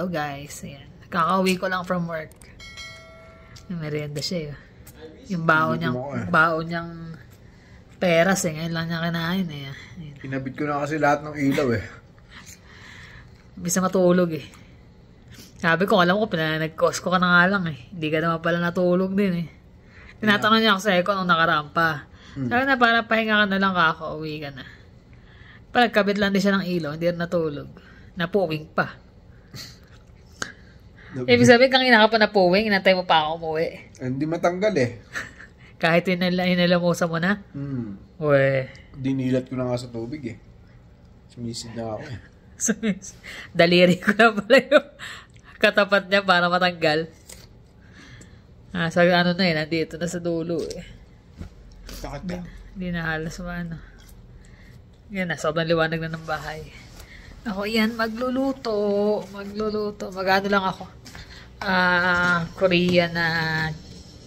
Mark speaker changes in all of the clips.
Speaker 1: Hello guys. Ayan. Kakauwi ko lang from work. Yung merienda siya. Yung baon niyang peras eh. Ngayon lang niya kinain eh. Ayan.
Speaker 2: Kinabit ko na kasi lahat ng ilaw eh.
Speaker 1: Bisa matulog eh. Sabi ko, alam ko, nag-cause ko ka na nga lang eh. Hindi ka naman pala natulog din eh. Tinatanong niya ako sa Eko nung nakaraan pa. Sabi na, para pahinga ka na lang, kakauwi ka na. Pagkabit lang din siya ng ilaw, hindi rin natulog. Napuwing pa. Ibig sabihin, kanina ka pa napuwing, inantay mo pa ako umuwi.
Speaker 2: Hindi matanggal eh.
Speaker 1: Kahit inalamusa mo na? Uwe.
Speaker 2: Dinilat ko na nga sa tubig eh. Sumisid na ako eh.
Speaker 1: Daliri ko na pala yung katapat niya para matanggal. Sabi ano na eh, nandito na sa dulo eh.
Speaker 2: Sakit na.
Speaker 1: Hindi na halos maano. Yan na, sobrang liwanag na ng bahay. Ako yan, magluluto. Magano lang ako. Korean na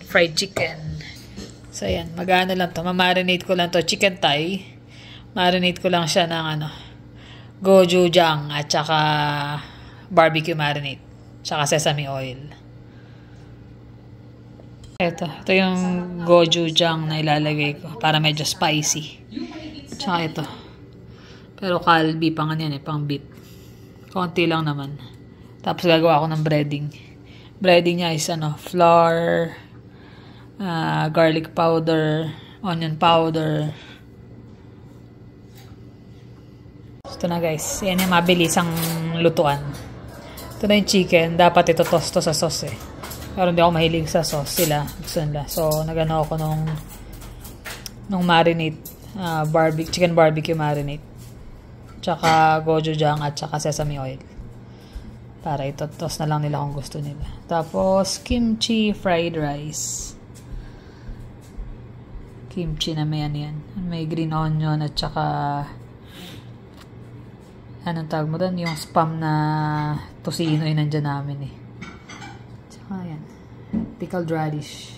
Speaker 1: fried chicken. So yan, magano lang to. Mamarinate ko lang to. Chicken thigh. Marinate ko lang siya ng gochujang at saka barbecue marinade. Tsaka sesame oil. Ito yung gochujang na ilalagay ko para medyo spicy. Tsaka ito. Pero kalbi pang yan eh, pang beef. Konti lang naman. Tapos gagawa ako ng breading. Breading niya is flour, garlic powder, onion powder. Ito na guys. Yan yung mabilisang lutuan. Ito na yung chicken. Dapat ito tosto sa sauce eh. Pero hindi ako mahilig sa sauce. Gusto nila. So, nagano ako nung marinade. Chicken barbecue marinade. Tsaka gochujang at tsaka sesame oil. Para ito toast na lang nila kung gusto nila. Tapos, kimchi fried rice. Kimchi na may yan. May green onion at tsaka anong tawag mo doon? Yung spam na tosino yun nandyan namin eh. Tsaka yan. Pickled radish.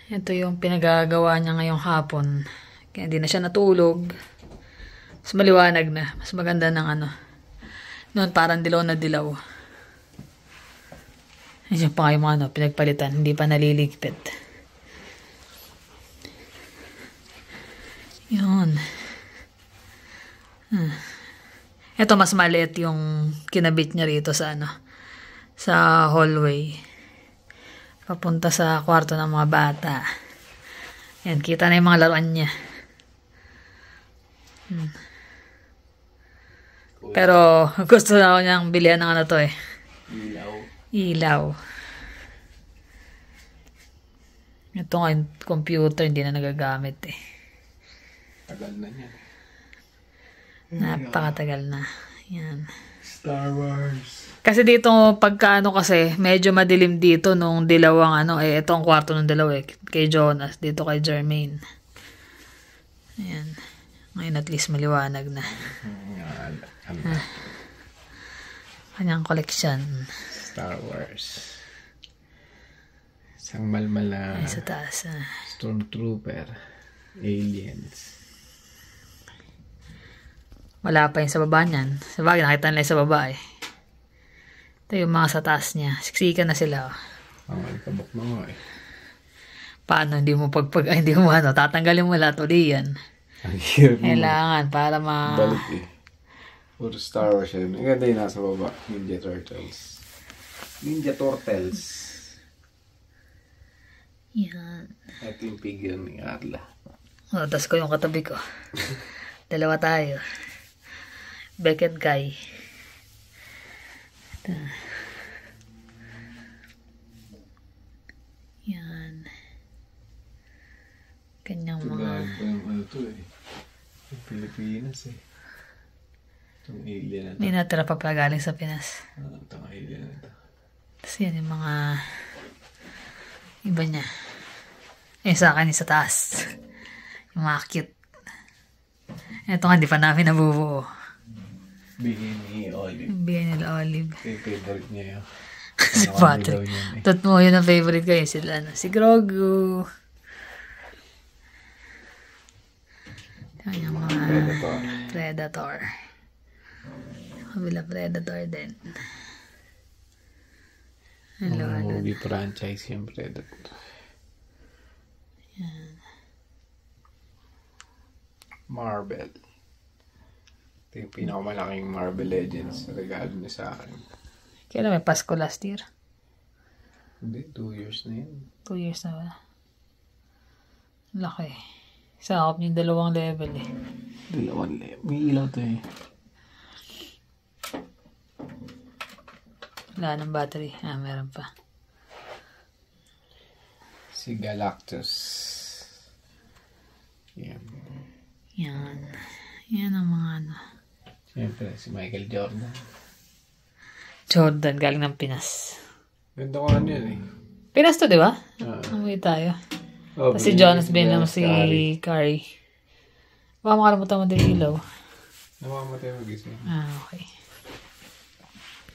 Speaker 1: Ito yung pinagagawa niya ngayong hapon. Kaya hindi na siya natulog. Mas maliwanag na. Mas maganda ng noon parang dilaw na dilaw. Yan pa kayo mga pinagpalitan. Hindi pa naliligpit. Yun. Ito mas maliit yung kinabit niya rito sa sa hallway. Papunta sa kwarto ng mga bata. Yan, kita na yung mga laruan niya. Pero gusto na ako niyang bilihan ng to eh. Ilaw. Ito nga yung computer, hindi na nagagamit eh.
Speaker 2: Tagal na yan.
Speaker 1: Napakatagal na. Yan.
Speaker 2: Star Wars.
Speaker 1: Kasi dito, pagka kasi, medyo madilim dito nung dilawang ito ang kwarto ng dilaw eh. Kay Jonas, dito kay Jermaine. Ayan. Ngayon at least maliwanag na. Kanyang collection.
Speaker 2: Star Wars. Isang malmal na
Speaker 1: ay, sa taas.
Speaker 2: Stormtrooper. Aliens.
Speaker 1: Wala pa yung sa baba niyan. Sa bagay, nakita nila yung sa baba eh. Ito yung mga sa taas niya. Siksikan na sila.
Speaker 2: Ang alikabok mga eh.
Speaker 1: Paano? Hindi mo hindi mo tatanggalin mo lahat uli yan. Kailangan para
Speaker 2: balik eh. Puro Star Wars yun. Ang ganda yung nasa baba. Ninja Turtles. Ninja Turtles.
Speaker 1: Yan.
Speaker 2: Ito yung figure ni Carla.
Speaker 1: Tas ko yung katabi ko. Dalawa tayo. Beck and Kai. Ito. Yan. Kanyang mga...
Speaker 2: Yung ito eh. Yung Pilipinas eh. Itong alien na ito.
Speaker 1: May natira pa pala galing sa Pinas.
Speaker 2: Itong alien na ito.
Speaker 1: Tapos yan yung mga... Iba niya. Sa akin sa taas. Yung mga cute. Ito nga, hindi pa namin nabubuo.
Speaker 2: Bigay ni Olive.
Speaker 1: Bigay nila Olive.
Speaker 2: Yung favorite niya yun.
Speaker 1: Si Patrick. Tot mo yun ang favorite ko yun. Si Grogu. Ito yung mga Predator. Kabila Predator din.
Speaker 2: Movie franchise yung Predator.
Speaker 1: Yan.
Speaker 2: Marvel. Ito yung pinakamalaking Marvel Legends na regalo niya sa akin.
Speaker 1: Kailan may Pasko last year?
Speaker 2: Hindi, 2 years na yun.
Speaker 1: 2 years na ba? Laki. Sakop niyo 2 level eh.
Speaker 2: 2 level. May ilaw to eh.
Speaker 1: Wala ng battery. Meron pa.
Speaker 2: Si Galactus. Yan.
Speaker 1: Yan. Yan ang mga ano.
Speaker 2: Siyempre, si Michael Jordan.
Speaker 1: Jordan, galing ng Pinas.
Speaker 2: Ganda ko ano yun eh.
Speaker 1: Pinas to, di ba? Amoy tayo. Tapos si Jonas Binlam, si Curry. Baka makalimutan mo din ilaw.
Speaker 2: Namamatay mag-isip.
Speaker 1: Okay.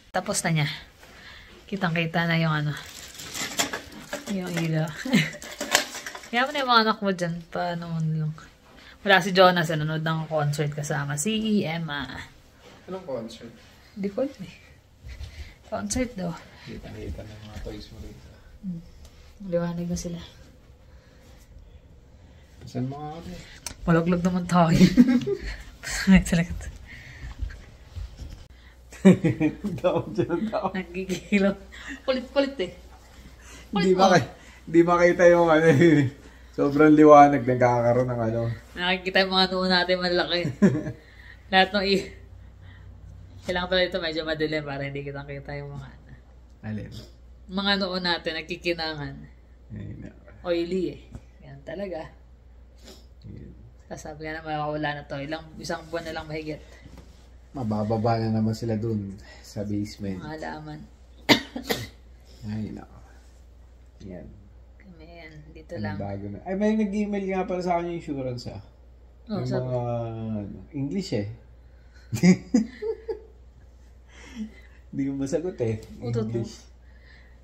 Speaker 1: Tapos na niya. Kitang-kita na yung ano. Yung ilaw. Kaya mo na yung mga anak mo dyan. Paano mo lang. Wala si Jonas. Nanonood ng concert kasama. Si Emma.
Speaker 2: Anong concert?
Speaker 1: Hindi ko alam eh. Concert daw.
Speaker 2: Kita-kita ng mga toys mo rito.
Speaker 1: Liwanag na sila.
Speaker 2: Saan mga ako?
Speaker 1: Malaglag naman tayo. Pangit talaga ito. Nagigilaw. Kulit-kulit eh.
Speaker 2: Hindi makita yung ano eh. Sobrang liwanag, nagkakaroon ng ano.
Speaker 1: Nakikita yung mga noo natin malaki. Lahat ng kailangan pala ito medyo madilim para hindi kitang kita yung mga
Speaker 2: Alin?
Speaker 1: mga noo natin, nagkikinangan. Oily eh. Yan talaga. Sasabi nga na mawawala na to. Isang buwan na lang mahigit.
Speaker 2: Mabababa na naman sila dun sa basement.
Speaker 1: Mga halaman.
Speaker 2: Ay, nako. Yan.
Speaker 1: Kami yan. Dito lang.
Speaker 2: Bago na. Ay, may nag-email nga pala sa akin yung insurance ah.
Speaker 1: Oh,
Speaker 2: yung mga English eh. Hindi ko masagot eh. English.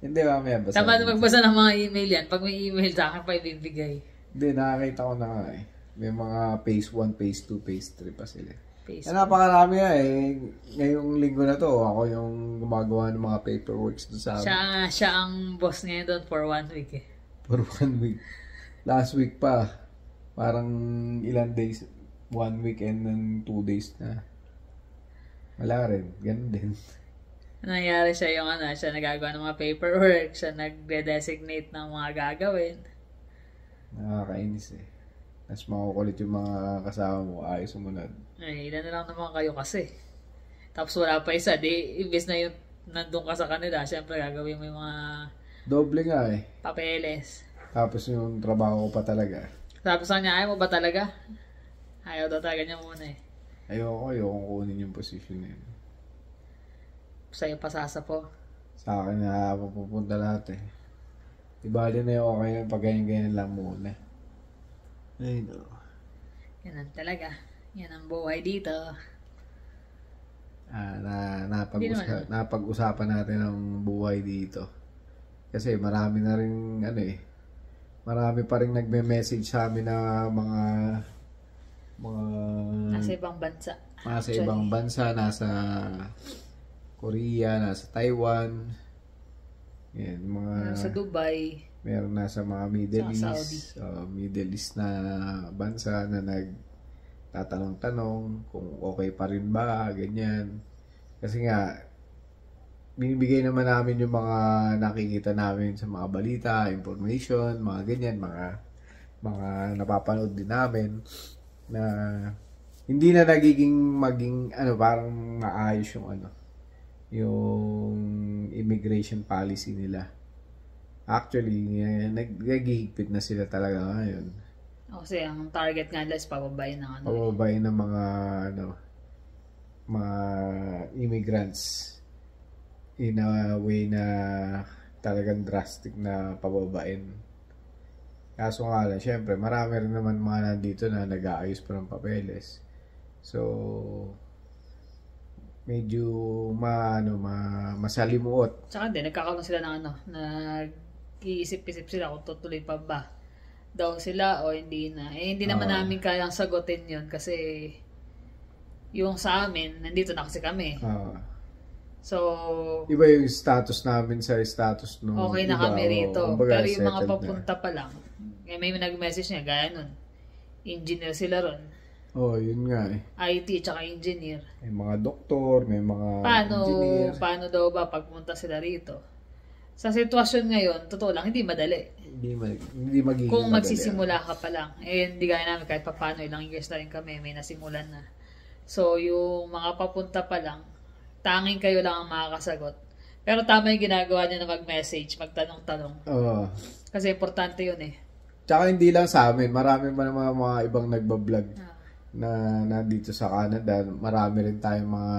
Speaker 2: Hindi, mamaya basa.
Speaker 1: Tama na magbasa ng mga email yan. Pag may email sa akin pa ibibigay.
Speaker 2: Hindi, nakakita ko na nga eh. May mga phase 1, phase 2, phase 3 pa sila.
Speaker 1: Napakarami
Speaker 2: nga eh. Ngayong linggo na to, ako yung gumagawa ng mga paperworks doon sa amin.
Speaker 1: Siya ang boss ngayon doon for 1 week eh.
Speaker 2: For 1 week. Last week pa, parang ilan days, 1 weekend and 2 days na. Wala rin, ganun din.
Speaker 1: Nangyari siya yung siya nagagawa ng mga paperwork, siya nagde-designate ng mga gagawin.
Speaker 2: Nakakainis eh. Mas makukulit yung mga kasama mo, ayos sumunod.
Speaker 1: Ay, ilan na lang naman kayo kasi. Tapos wala pa isa, di imbes na yung nandun ka sa kanila, syempre gagawin mo yung mga
Speaker 2: doble nga eh.
Speaker 1: Papeles.
Speaker 2: Tapos yung trabaho ko pa talaga.
Speaker 1: Tapos sa kanya, ayaw mo ba talaga? Ayaw daw talaga niya muna eh.
Speaker 2: Ayoko kunin yung position na yun.
Speaker 1: Sa'yo pasasa po.
Speaker 2: Sa akin na pupunta lahat eh. Ibali na yung okay pag ganyan-ganyan lang muna. Ay no.
Speaker 1: Yan talaga. Yan ang buhay dito.
Speaker 2: Napag-usapan natin ang buhay dito. Kasi marami na rin marami pa rin nagme-message sa amin na mga
Speaker 1: nasa ibang bansa.
Speaker 2: Nasa ibang bansa, nasa Korea, nasa Taiwan. Yan,
Speaker 1: sa Dubai.
Speaker 2: Meron nasa mga Middle East na bansa na nagtatanong-tanong kung okay pa rin ba, ganyan. Kasi nga, binibigay naman namin yung mga nakikita namin sa mga balita, information, mga ganyan, mga napapanood din namin na hindi na maging parang maayos yung immigration policy nila. Actually, naghihigpit na sila talaga ngayon.
Speaker 1: Kasi ang target nga nila is pababayin ng
Speaker 2: pababayin ng mga immigrants in a way na talagang drastic na pababain. Kaso nga lang, syempre, marami rin naman mga nandito na nag-aayos pa ng papeles. So, medyo masalimuot.
Speaker 1: Tsaka din, nagkakaroon sila ng nag-iisip-isip sila kung tutuloy pa ba daw sila o hindi na. Eh, hindi naman namin kayang sagutin yun kasi Yung sa amin, nandito na kasi kami. So,
Speaker 2: iba yung status namin sa status nung
Speaker 1: okay na
Speaker 2: iba,
Speaker 1: kami rito.
Speaker 2: kumbaga,
Speaker 1: Pero yung mga
Speaker 2: settled
Speaker 1: papunta pa lang, may nag-message niya, gaya nun. Engineer sila ron.
Speaker 2: Yun nga eh.
Speaker 1: IT tsaka engineer.
Speaker 2: May mga doktor, may mga engineer.
Speaker 1: Paano daw ba pagpunta sila rito? Sa sitwasyon ngayon, totoo lang, hindi madali.
Speaker 2: Hindi magiging
Speaker 1: kung
Speaker 2: madali.
Speaker 1: magsisimula ka pa lang. Hindi gaya namin kahit paano, ilang years na rin kami, may nasimulan na. So, yung mga papunta pa lang, tanging kayo lang ang makakasagot. Pero tama yung ginagawa niya na mag-message, magtanong-tanong. Kasi importante yun eh.
Speaker 2: Tsaka hindi lang sa amin, marami pa naman mga ibang nagbablog na nandito sa Canada. Marami rin tayong mga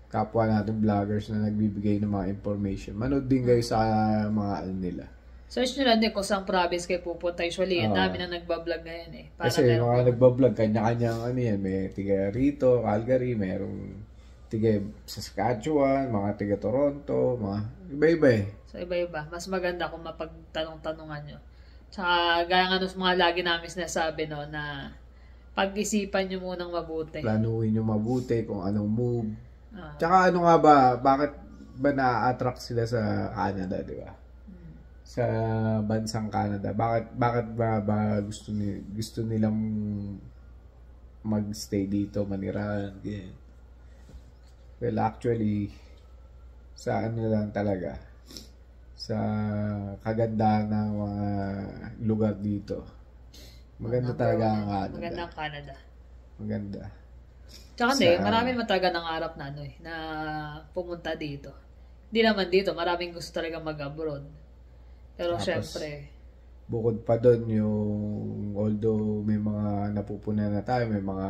Speaker 2: kapwa natin vloggers na nagbibigay ng mga information. Manood din kayo sa mga nila.
Speaker 1: Search nyo lang din kung saan province kayo pupunta. Usually, ang dami na nagbablog ngayon eh.
Speaker 2: Kasi mga nagbablog, kanya-kanyang yan. May tiga rito, Calgary, mayroong tiga Saskatchewan, mga tiga Toronto, mga iba-iba eh.
Speaker 1: So, iba-iba. Mas maganda kung mapagtanong-tanungan nyo. Tsaka, gaya nga mga lagi namin sinasabi, no, na pag-isipan nyo munang mabuti.
Speaker 2: Planuhin nyo mabuti kung anong move. Tsaka ano nga ba, bakit ba na-attract sila sa Canada, di ba? Sa bansang Canada. Bakit ba gusto nilang magstay dito, manirahan, ganyan. Well, actually, sa ano lang talaga, sa kagandahan ng mga lugar dito. Maganda talaga ang Canada.
Speaker 1: Maganda ang Canada.
Speaker 2: Maganda.
Speaker 1: Tsaka marami naman talaga nangarap na na pumunta dito. Hindi naman dito, maraming gusto talaga mag-abroad. Pero syempre,
Speaker 2: bukod pa doon yung although may mga napupunan na tayo, may mga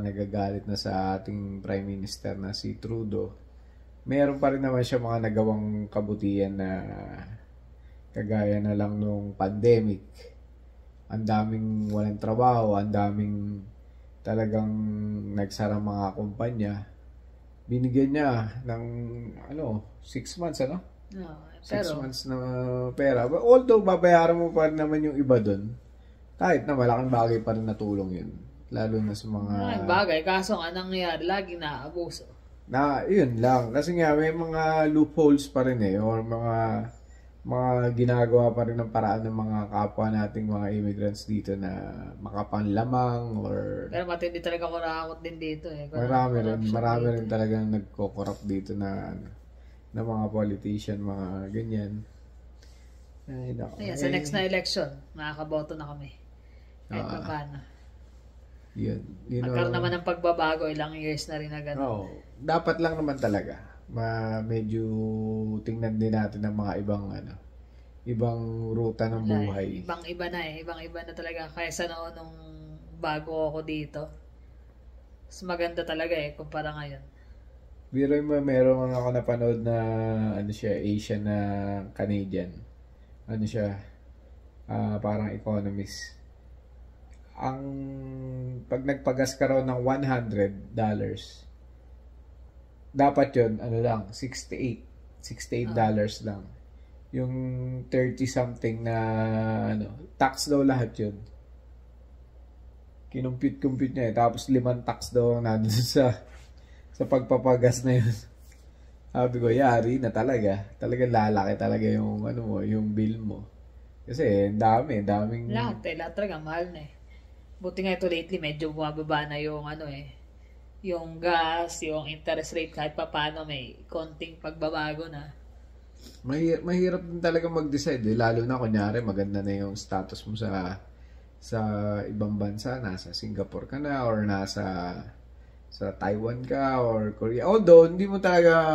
Speaker 2: nagagalit na sa ating Prime Minister na si Trudeau, meron pa rin naman siya mga nagawang kabutihan na kagaya na lang nung pandemic. Ang daming walang trabaho, ang daming talagang nagsara mga kumpanya. Binigyan niya ng 6 months 6 months na pera. But although babayaran mo pa rin naman yung iba doon, kahit na malaking bagay pa rin na tulong yun. Lalo na sa mga
Speaker 1: malaking bagay, kaso nga nangyayari, lagi na abuso.
Speaker 2: Yun lang. Kasi nga may mga loopholes pa rin or mga ginagawa pa rin ng paraan ng mga kapwa nating mga immigrants dito na makapanlamang or
Speaker 1: pero matindi talaga kurakot din dito eh.
Speaker 2: Marami rin talagang nagko-corrupt dito na mga politician, mga ganyan.
Speaker 1: Sa next na election, makakaboto na kami. Kahit na paano.
Speaker 2: Yun.
Speaker 1: Magkaroon naman ng pagbabago, ilang years na rin na gano'n.
Speaker 2: Dapat lang naman talaga. Medyo tingnan din natin ng mga ibang ruta ng buhay.
Speaker 1: Ibang-iba na Ibang-iba na talaga kaysa noon nung bago ako dito. Mas maganda talaga kumpara ngayon.
Speaker 2: Biro mo, meron ako napanood na Asian na Canadian. Parang economist. Pag nagpagas ka raw ng $100, dapat yun, $68 lang. Yung 30 something na tax daw lahat yun. Kinumpute niya tapos 5 tax daw ang nandun sa pagpapagas na yun. Sabi ko, yari na talaga. Talagang lalaki talaga yung yung bill mo. Kasi daming
Speaker 1: lahat talaga mahal na Buti nga ito lately medyo bumababa na yung yung gas, yung interest rate kahit papaano may konting pagbabago na.
Speaker 2: Mahirap din talaga mag-decide lalo na kunyari maganda na yung status mo sa ibang bansa, nasa Singapore ka na or nasa Taiwan ka or Korea. Although hindi mo talaga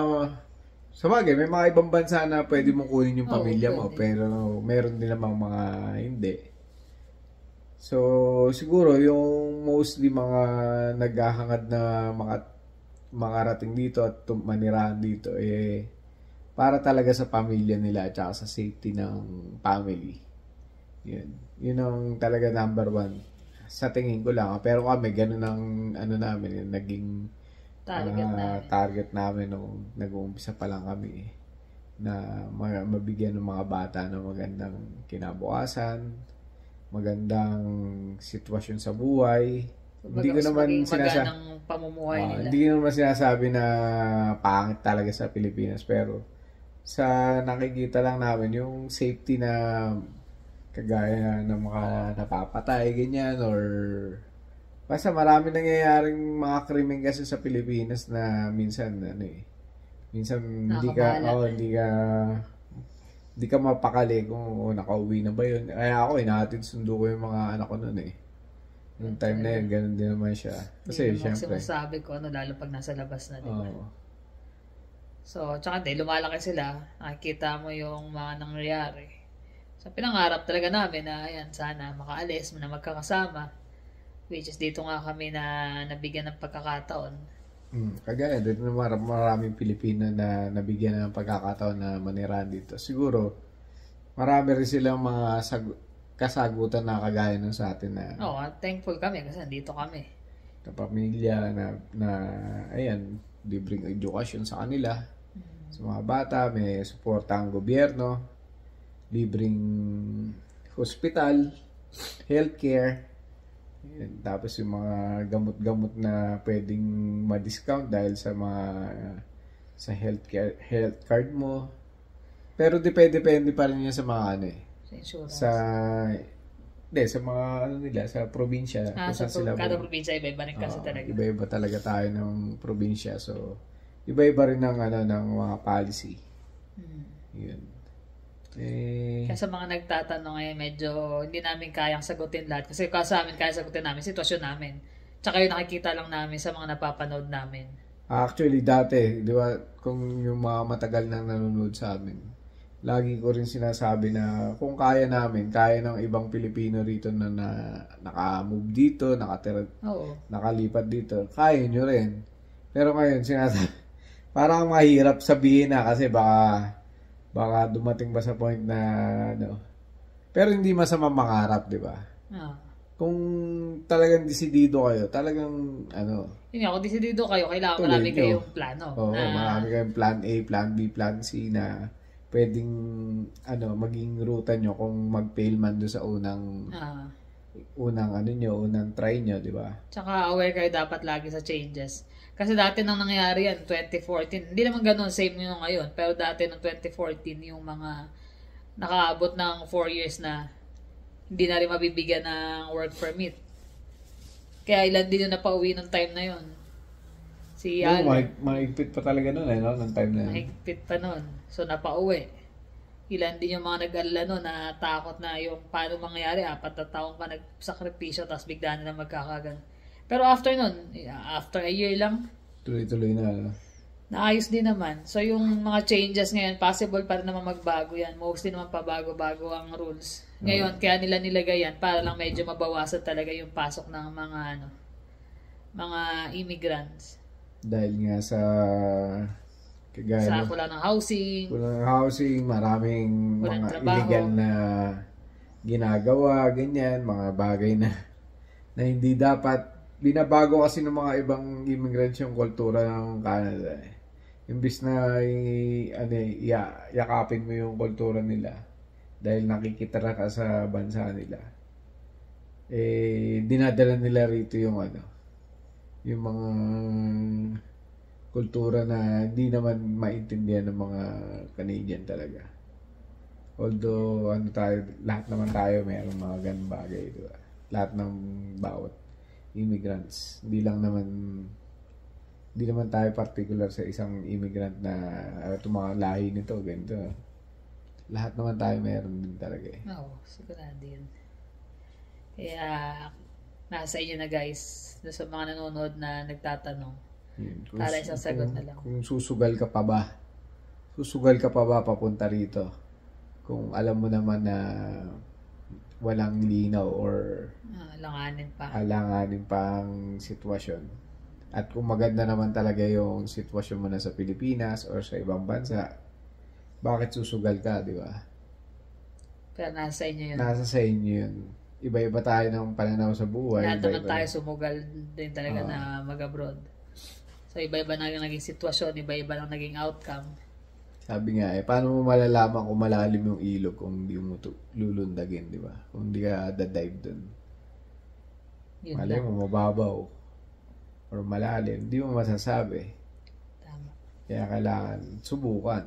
Speaker 2: sabagay, may mga ibang bansa na pwede mo kunin yung pamilya mo, pero meron din namang mga hindi. So, siguro yung mostly mga naghahangad na makarating dito at manirahan dito para talaga sa pamilya nila at saka sa safety ng family. Yun ang talaga number one. Sa tingin ko lang. Pero kami, ganun ang namin, yung naging target namin nung nag-uumpisa pa lang kami. Na mabigyan ng mga bata ng magandang kinabukasan, magandang sitwasyon sa buhay, Hindi
Speaker 1: Kumbaga,
Speaker 2: ko
Speaker 1: mas
Speaker 2: naman
Speaker 1: maging
Speaker 2: sinasa
Speaker 1: maganang pamumuhay nila.
Speaker 2: hindi ko naman sinasabi na pangit talaga sa Pilipinas, pero sa nakikita lang namin yung safety na kagaya ng mga napapatay ganyan, or basta marami nangyayaring mga krimen kasi sa Pilipinas na minsan minsan
Speaker 1: Nakakabahala.
Speaker 2: hindi ka mapakali kung nakauwi na ba yun. Kaya ako, inahatid sundo ko yung mga anak ko noon eh. Noong time na yun, ganun din naman siya. Kasi,
Speaker 1: Hindi mo kasi
Speaker 2: syempre,
Speaker 1: masabi ko ano, lalo pag nasa labas na, di ba?
Speaker 2: oo.
Speaker 1: So, tsaka di, lumalaki sila, nakikita mo yung mga nangyayari. So, pinangarap talaga namin na, ayan, sana makaalis, na magkakasama. Which is, dito nga kami na nabigyan ng pagkakataon.
Speaker 2: Kagaya, dito na maraming Pilipino na nabigyan ng pagkakataon na manirahan dito. Siguro, marami rin silang mga kasagutan na kagaya ng sa atin na
Speaker 1: Oo, thankful kami kasi nandito kami.
Speaker 2: pamilya na ayan, libreng edukasyon sa kanila. Sa mga bata, may suporta ang gobyerno, libreng hospital, healthcare, ayan. Tapos yung mga gamot-gamot na pwedeng ma-discount dahil sa health card mo. Pero depende pa rin yan sa mga
Speaker 1: Sa insurance.
Speaker 2: sa mga nila, sa probinsya, kung
Speaker 1: Sa
Speaker 2: saan sila
Speaker 1: kada probinsya, iba-iba rin kasi
Speaker 2: Oo,
Speaker 1: talaga.
Speaker 2: iba-iba talaga tayo ng probinsya. So, iba-iba rin ng mga policy. Yun.
Speaker 1: Kaya sa mga nagtatanong medyo hindi namin kayang sagutin lahat. Kasi sa amin, kaya sagutin namin, sitwasyon namin. Tsaka yung nakikita lang namin sa mga napapanood namin.
Speaker 2: Actually, dati, di ba, kung yung mga matagal nang nanonood sa amin, lagi ko rin sinasabi na kung kaya namin, kaya ng ibang Pilipino rito na naka-move dito,
Speaker 1: Oo.
Speaker 2: nakalipat dito, kaya nyo rin. Pero ngayon, sinasabi, parang mahirap sabihin na kasi baka dumating ba sa point na pero hindi masama mangarap, di ba? Kung talagang desidido kayo, talagang
Speaker 1: Yun nga, kung desidido kayo, kailangan
Speaker 2: tuloy
Speaker 1: marami
Speaker 2: nyo.
Speaker 1: kayong plano.
Speaker 2: Oo, marami kayong plan A, plan B, plan C na pwedeng maging ruta nyo kung mag-fail man doon sa unang try nyo, di ba?
Speaker 1: Tsaka aware kayo dapat lagi sa changes. Kasi dati nang nangyari yan, 2014, hindi naman ganun, same yung ngayon. Pero dati nung 2014, yung mga nakaabot ng 4 years na hindi na rin mabibigyan ng work permit. Kaya ilan din yung napauwi ng time na yun. Si Alan.
Speaker 2: Mahigpit pa talaga nun ng time na yun.
Speaker 1: Mahigpit pa nun. So, napauwi. Ilan din yung mga nag-alala nun na takot na yung paano mangyayari, 4 na taong pa nagsakripisyo tapos bigla na magkakagan. Pero after nun, after a year lang,
Speaker 2: tuloy-tuloy na.
Speaker 1: naayos din naman. So, yung mga changes ngayon, possible pa rin naman magbago yan. Mostly naman pabago-bago ang rules. Ngayon, kaya nila nilagay yan para lang medyo mabawasan talaga yung pasok ng mga immigrants.
Speaker 2: Dahil nga sa
Speaker 1: Sa kulang ng housing.
Speaker 2: Kulang ng housing, maraming
Speaker 1: Walang
Speaker 2: mga
Speaker 1: trabaho.
Speaker 2: illegal na ginagawa, ganyan, mga bagay na hindi dapat. Binabago kasi ng mga ibang immigrants yung kultura ng Canada. Imbis na yakapin mo yung kultura nila dahil nakikitira ka sa bansa nila, dinadala nila rito yung yung mga kultura na hindi naman maintindihan ng mga Canadian talaga. Although lahat naman tayo mayroong mga ganung bagay, diba? Lahat ng bawat immigrants. Hindi naman tayo particular sa isang immigrant na itong mga lahi nito, ganito. Lahat naman tayo meron din talaga eh.
Speaker 1: Oo, sigurado yun. Kaya, nasa inyo na guys, sa mga nanonood na nagtatanong. Para isang sagot na lang.
Speaker 2: Kung susugal ka pa ba papunta rito? Kung alam mo naman na walang linaw or alanganin pa ang sitwasyon. At kung maganda naman talaga yung sitwasyon mo na sa Pilipinas or sa ibang bansa, bakit susugal ka, di ba?
Speaker 1: Pero nasa inyo yun.
Speaker 2: Nasa sa inyo yun. Iba-iba tayo ng pananaw sa buhay.
Speaker 1: Lahat naman tayo sumugal din talaga na mag-abroad. So, iba-iba na naging sitwasyon, iba-iba lang naging outcome.
Speaker 2: Sabi nga paano mo malalaman kung malalim yung ilog kung hindi mo lulundagin, di ba? Kung hindi ka da-dive dun.
Speaker 1: Yun
Speaker 2: Malay
Speaker 1: lang.
Speaker 2: mo, mababaw. Or malalim. Hindi mo masasabi.
Speaker 1: Tama.
Speaker 2: Kaya kailangan subukan.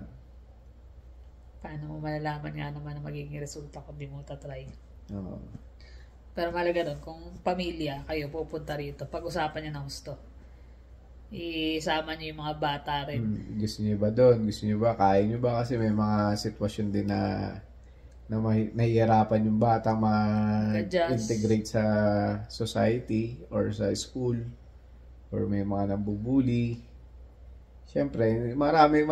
Speaker 1: Paano mo malalaman nga naman ang magiging resulta kung di mo tatry?
Speaker 2: Oo.
Speaker 1: Pero malaga doon, kung pamilya kayo pupunta rito, pag-usapan niyo ng gusto. Isama niyo yung mga bata rin.
Speaker 2: Gusto niyo ba doon? Gusto niyo ba? Kaya niyo ba? Kasi may mga sitwasyon din na nahihirapan yung bata ma-integrate sa society or sa school or may mga nambubuli. Siyempre, maraming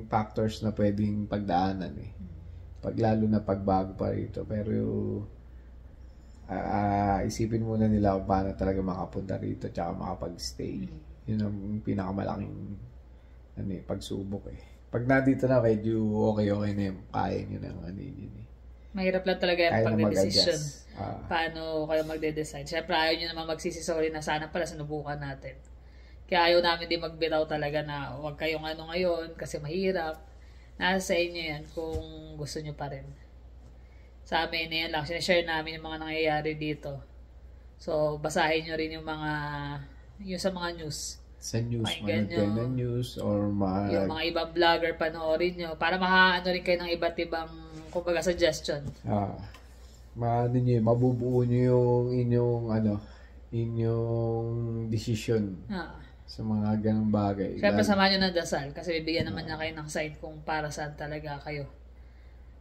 Speaker 2: factors na pwedeng pagdaanan eh. Lalo na pagbago pa rito. Pero isipin muna nila kung paano talaga makapunta rito tsaka makapag-stay. Yun ang pinakamalaking pagsubok eh. Pag nandito na, medyo okay na yung kaya nyo ng yun eh.
Speaker 1: Mahirap lang talaga yung pagde-decision.
Speaker 2: mag-adjust.
Speaker 1: Paano kayo magde-decide. Siyempre, ayaw nyo naman magsisisori na sana pala sinubukan natin. Kaya ayaw namin din magbitaw talaga na huwag kayong ngayon kasi mahirap. Nasa sa inyo yan kung gusto nyo pa rin. Sa amin yan lang, sinashare namin yung mga nangyayari dito. So, basahin nyo rin yung sa mga news.
Speaker 2: Sa news,
Speaker 1: Pakinggan
Speaker 2: manood kayo ng news or
Speaker 1: yung mga ibang vlogger, panoorin nyo para makaano rin kayo ng iba't ibang, kumbaga, suggestion.
Speaker 2: Mabubuo nyo yung inyong decision sa mga ganong bagay.
Speaker 1: Siyempre, samahan nyo ng dasal kasi bibigyan naman niya kayo ng sign kung para saan talaga kayo.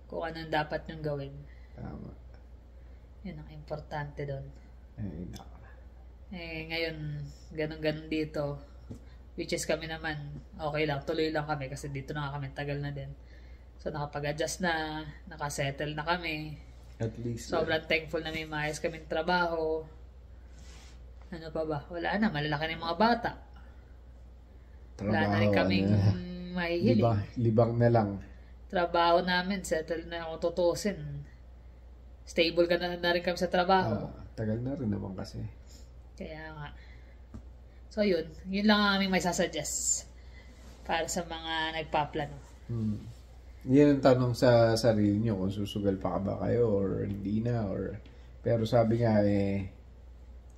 Speaker 1: Kung anong dapat nyong gawin.
Speaker 2: Tama.
Speaker 1: Yun ang importante doon.
Speaker 2: Ay, nako.
Speaker 1: Ngayon, ganun-ganun dito. Which is kami naman, okay lang, tuloy lang kami kasi dito na kami, tagal na din. So, nakapag-adjust na, nakasettle na kami.
Speaker 2: At least.
Speaker 1: Sobrang thankful na may maayos kaming trabaho. Ano pa ba? Wala na, malalaki na yung mga bata. Wala na rin kaming mahihiling.
Speaker 2: Libang na lang.
Speaker 1: Trabaho namin, settle na kung tutusin. Stable ka na rin kami sa trabaho.
Speaker 2: Tagal na rin naman kasi.
Speaker 1: Kaya nga. So yun lang ang aming may sasuggest para sa mga nagpaplano.
Speaker 2: Yan ang tanong sa sarili nyo kung susugal pa ka ba kayo or hindi na pero sabi nga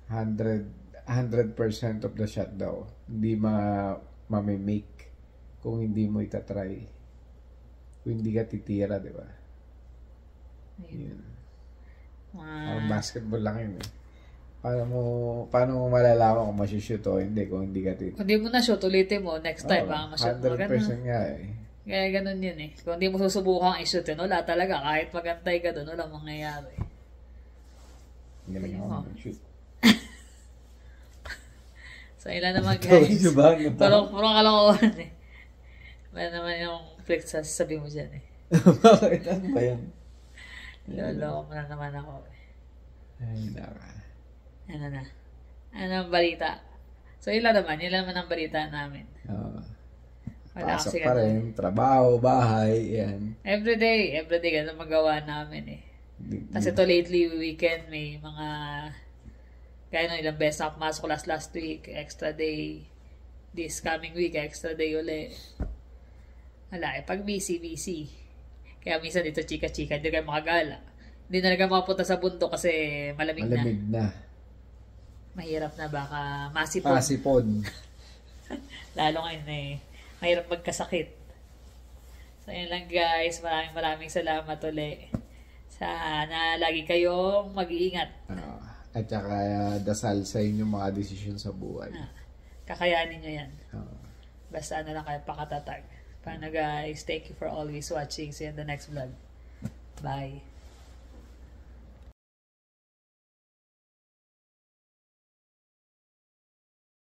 Speaker 2: 100% of the shot daw hindi ma-make kung hindi mo itatry, kung hindi ka titira, di ba? Yun. Parang basketball lang yun eh. Paano mo malalaman kung masushoot o hindi kung hindi ka titira?
Speaker 1: Kung hindi mo na shoot, ulitin mo next time.
Speaker 2: 100% nga eh.
Speaker 1: Kaya ganun yun eh. Kung hindi mo susubukang i-shoot, wala talaga. Kahit magantay ka doon, wala mangyayari.
Speaker 2: Galing ako mag-shoot.
Speaker 1: So, ilan naman guys. Purong kalokohan eh. Wala naman yung flex sabi mo dyan eh.
Speaker 2: Bakit? Ano ba yan?
Speaker 1: Lolo mo na naman ako eh.
Speaker 2: Ay, naka.
Speaker 1: Ano na? Ano ang balita? So, ilan naman ang balita namin.
Speaker 2: Pasok pa rin, trabaho, bahay, yan.
Speaker 1: Everyday ganun magawa namin eh. Kasi to lately weekend may mga kaya nung ilang beses ako pumasok last week, extra day. This coming week, extra day uli. Wala pag busy. Kaya minsan dito chika-chika, hindi kayo makagala. Hindi na lang makapunta sa bundok kasi malamig na. Mahirap na baka masipon. Lalo ngayon eh. Mahirap magkasakit. So, yun lang guys. Maraming salamat ulit. Sana lagi kayong mag-iingat.
Speaker 2: At saka dasal sa inyong mga desisyon sa buhay.
Speaker 1: Kakayanin nyo yan. Basta lang kayo pakatatag. Paano guys? Thank you for always watching. See you in the next vlog. Bye.